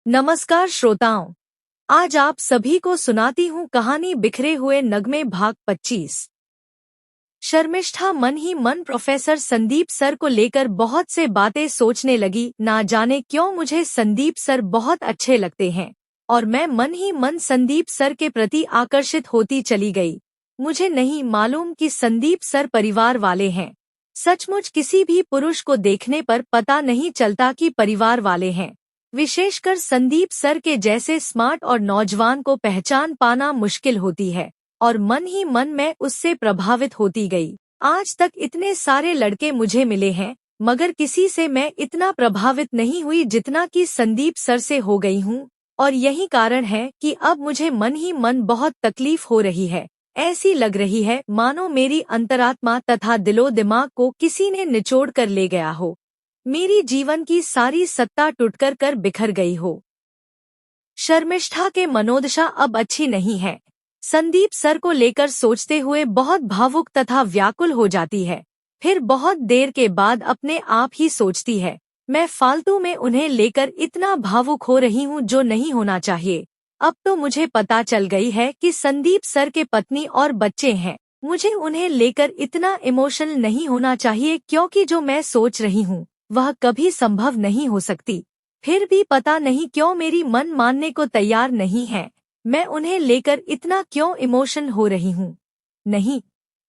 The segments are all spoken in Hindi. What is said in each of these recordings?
नमस्कार श्रोताओं। आज आप सभी को सुनाती हूँ कहानी बिखरे हुए नगमे भाग 25। शर्मिष्ठा मन ही मन प्रोफेसर संदीप सर को लेकर बहुत से बातें सोचने लगी। ना जाने क्यों मुझे संदीप सर बहुत अच्छे लगते हैं और मैं मन ही मन संदीप सर के प्रति आकर्षित होती चली गई। मुझे नहीं मालूम कि संदीप सर परिवार वाले हैं। सचमुच किसी भी पुरुष को देखने पर पता नहीं चलता कि परिवार वाले हैं। विशेषकर संदीप सर के जैसे स्मार्ट और नौजवान को पहचान पाना मुश्किल होती है और मन ही मन में उससे प्रभावित होती गई। आज तक इतने सारे लड़के मुझे मिले हैं मगर किसी से मैं इतना प्रभावित नहीं हुई जितना कि संदीप सर से हो गई हूँ। और यही कारण है कि अब मुझे मन ही मन बहुत तकलीफ हो रही है। ऐसी लग रही है मानो मेरी अंतरात्मा तथा दिलो दिमाग को किसी ने निचोड़ कर ले गया हो। मेरी जीवन की सारी सत्ता टूटकर कर बिखर गई हो। शर्मिष्ठा के मनोदशा अब अच्छी नहीं है। संदीप सर को लेकर सोचते हुए बहुत भावुक तथा व्याकुल हो जाती है। फिर बहुत देर के बाद अपने आप ही सोचती है, मैं फालतू में उन्हें लेकर इतना भावुक हो रही हूँ जो नहीं होना चाहिए। अब तो मुझे पता चल गई है कि संदीप सर के पत्नी और बच्चे हैं। मुझे उन्हें लेकर इतना इमोशनल नहीं होना चाहिए क्योंकि जो मैं सोच रही हूँ वह कभी संभव नहीं हो सकती। फिर भी पता नहीं क्यों मेरी मन मानने को तैयार नहीं है। मैं उन्हें लेकर इतना क्यों इमोशन हो रही हूँ। नहीं,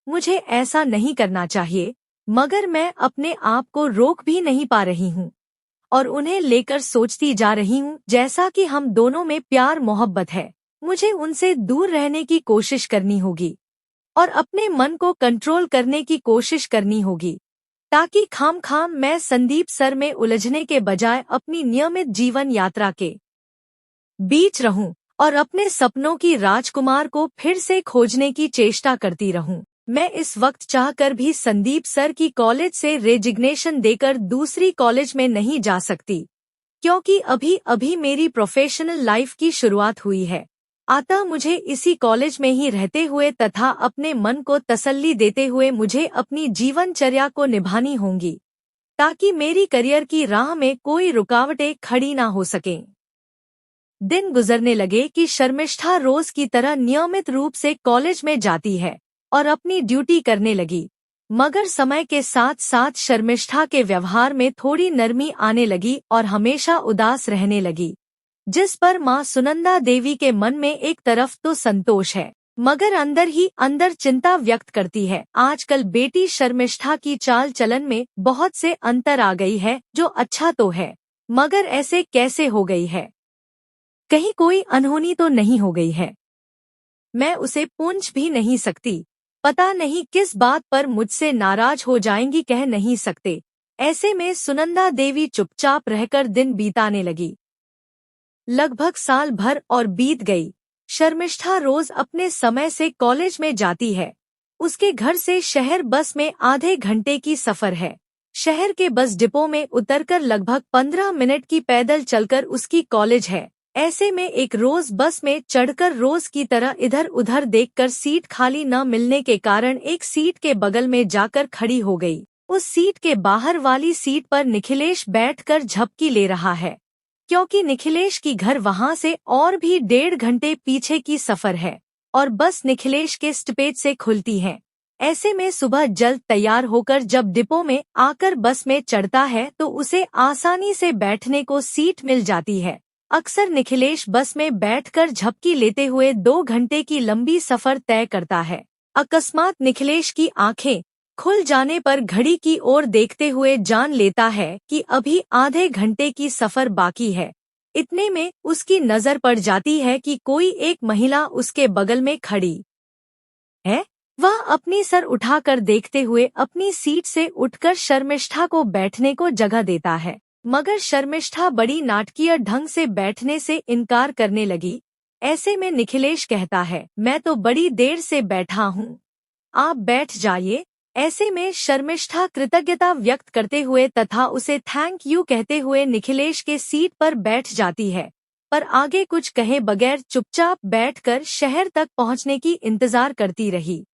मुझे ऐसा नहीं करना चाहिए मगर मैं अपने आप को रोक भी नहीं पा रही हूँ और उन्हें लेकर सोचती जा रही हूँ जैसा कि हम दोनों में प्यार मोहब्बत है। मुझे उनसे दूर रहने की कोशिश करनी होगी और अपने मन को कंट्रोल करने की कोशिश करनी होगी ताकि खाम मैं संदीप सर में उलझने के बजाय अपनी नियमित जीवन यात्रा के बीच रहूं और अपने सपनों की राजकुमार को फिर से खोजने की चेष्टा करती रहूं। मैं इस वक्त चाहकर भी संदीप सर की कॉलेज से रेजिग्नेशन देकर दूसरी कॉलेज में नहीं जा सकती क्योंकि अभी अभी मेरी प्रोफेशनल लाइफ की शुरुआत हुई है। अतः मुझे इसी कॉलेज में ही रहते हुए तथा अपने मन को तसल्ली देते हुए मुझे अपनी जीवनचर्या को निभानी होंगी ताकि मेरी करियर की राह में कोई रुकावटें खड़ी ना हो सकें। दिन गुजरने लगे कि शर्मिष्ठा रोज की तरह नियमित रूप से कॉलेज में जाती है और अपनी ड्यूटी करने लगी। मगर समय के साथ साथ शर्मिष्ठा के व्यवहार में थोड़ी नरमी आने लगी और हमेशा उदास रहने लगी, जिस पर माँ सुनंदा देवी के मन में एक तरफ तो संतोष है मगर अंदर ही अंदर चिंता व्यक्त करती है। आजकल बेटी शर्मिष्ठा की चाल चलन में बहुत से अंतर आ गई है जो अच्छा तो है मगर ऐसे कैसे हो गई है। कहीं कोई अनहोनी तो नहीं हो गई है। मैं उसे पूछ भी नहीं सकती। पता नहीं किस बात पर मुझसे नाराज हो जाएंगी, कह नहीं सकते। ऐसे में सुनंदा देवी चुपचाप रहकर दिन बिताने लगी। लगभग साल भर और बीत गई। शर्मिष्ठा रोज अपने समय से कॉलेज में जाती है। उसके घर से शहर बस में आधे घंटे की सफर है। शहर के बस डिपो में उतरकर लगभग 15 मिनट की पैदल चलकर उसकी कॉलेज है। ऐसे में एक रोज बस में चढ़कर रोज की तरह इधर उधर देखकर सीट खाली न मिलने के कारण एक सीट के बगल में जाकर खड़ी हो गई। उस सीट के बाहर वाली सीट पर निखिलेश बैठकर झपकी ले रहा है क्योंकि निखिलेश की घर वहां से और भी 1.5 घंटे पीछे की सफर है और बस निखिलेश के स्टॉपेज से खुलती है। ऐसे में सुबह जल्द तैयार होकर जब डिपो में आकर बस में चढ़ता है तो उसे आसानी से बैठने को सीट मिल जाती है। अक्सर निखिलेश बस में बैठकर झपकी लेते हुए 2 घंटे की लंबी सफर तय करता है। अकस्मात निखिलेश की आंखें खुल जाने पर घड़ी की ओर देखते हुए जान लेता है कि अभी आधे घंटे की सफर बाकी है। इतने में उसकी नजर पड़ जाती है कि कोई एक महिला उसके बगल में खड़ी है। वह अपनी सर उठाकर देखते हुए अपनी सीट से उठकर शर्मिष्ठा को बैठने को जगह देता है मगर शर्मिष्ठा बड़ी नाटकीय ढंग से बैठने से इनकार करने लगी। ऐसे में निखिलेश कहता है, मैं तो बड़ी देर से बैठा हूँ, आप बैठ जाइए। ऐसे में शर्मिष्ठा कृतज्ञता व्यक्त करते हुए तथा उसे थैंक यू कहते हुए निखिलेश के सीट पर बैठ जाती है पर आगे कुछ कहे बगैर चुपचाप बैठकर शहर तक पहुंचने की इंतजार करती रही।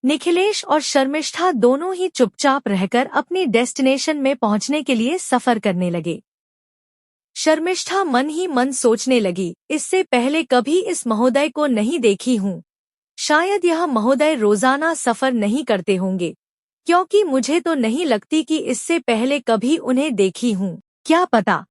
निखिलेश और शर्मिष्ठा दोनों ही चुपचाप रहकर अपनी डेस्टिनेशन में पहुंचने के लिए सफर करने लगे। शर्मिष्ठा मन ही मन सोचने लगी, इससे पहले कभी इस महोदय को नहीं देखी हूँ। शायद यह महोदय रोजाना सफर नहीं करते होंगे, क्योंकि मुझे तो नहीं लगती कि इससे पहले कभी उन्हें देखी हूँ। क्या पता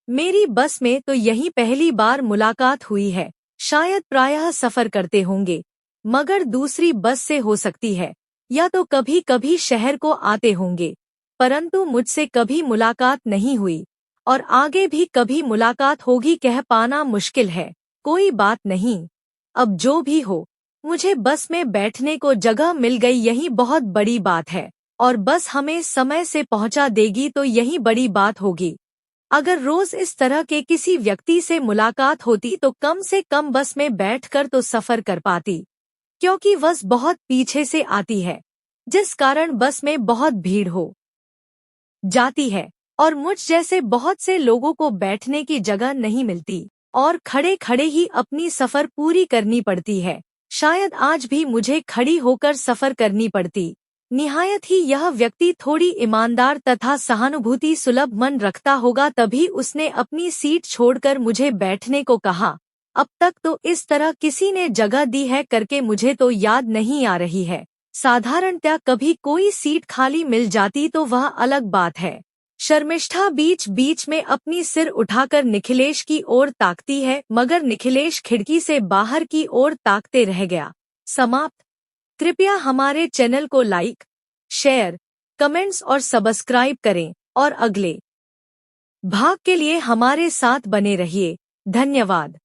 मेरी बस में तो यही पहली बार मुलाकात हुई है। शायद प्रायः सफर करते होंगे, मगर दूसरी बस से हो सकती है, या तो कभी कभी शहर को आते होंगे, परंतु मुझसे कभी मुलाकात नहीं हुई और आगे भी कभी मुलाकात होगी कह पाना मुश्किल है। कोई बात नहीं, अब जो भी हो, मुझे बस में बैठने को जगह मिल गई, यही बहुत बड़ी बात है, और बस हमें समय से पहुंचा देगी तो यही बड़ी बात होगी। अगर रोज इस तरह के किसी व्यक्ति से मुलाकात होती तो कम से कम बस में बैठकर तो सफर कर पाती, क्योंकि बस बहुत पीछे से आती है, जिस कारण बस में बहुत भीड़ हो जाती है और मुझ जैसे बहुत से लोगों को बैठने की जगह नहीं मिलती और खड़े खड़े ही अपनी सफर पूरी करनी पड़ती है। शायद आज भी मुझे खड़ी होकर सफर करनी पड़ती। निहायत ही यह व्यक्ति थोड़ी ईमानदार तथा सहानुभूति सुलभ मन रखता होगा, तभी उसने अपनी सीट छोड़कर मुझे बैठने को कहा। अब तक तो इस तरह किसी ने जगह दी है करके मुझे तो याद नहीं आ रही है। साधारणतः कभी कोई सीट खाली मिल जाती तो वह अलग बात है। शर्मिष्ठा बीच बीच में अपनी सिर उठाकर निखिलेश की ओर ताकती है, मगर निखिलेश खिड़की से बाहर की ओर ताकते रह गया। समाप्त। कृपया हमारे चैनल को लाइक, शेयर, कमेंट्स और सब्सक्राइब करें और अगले भाग के लिए हमारे साथ बने रहिए। धन्यवाद।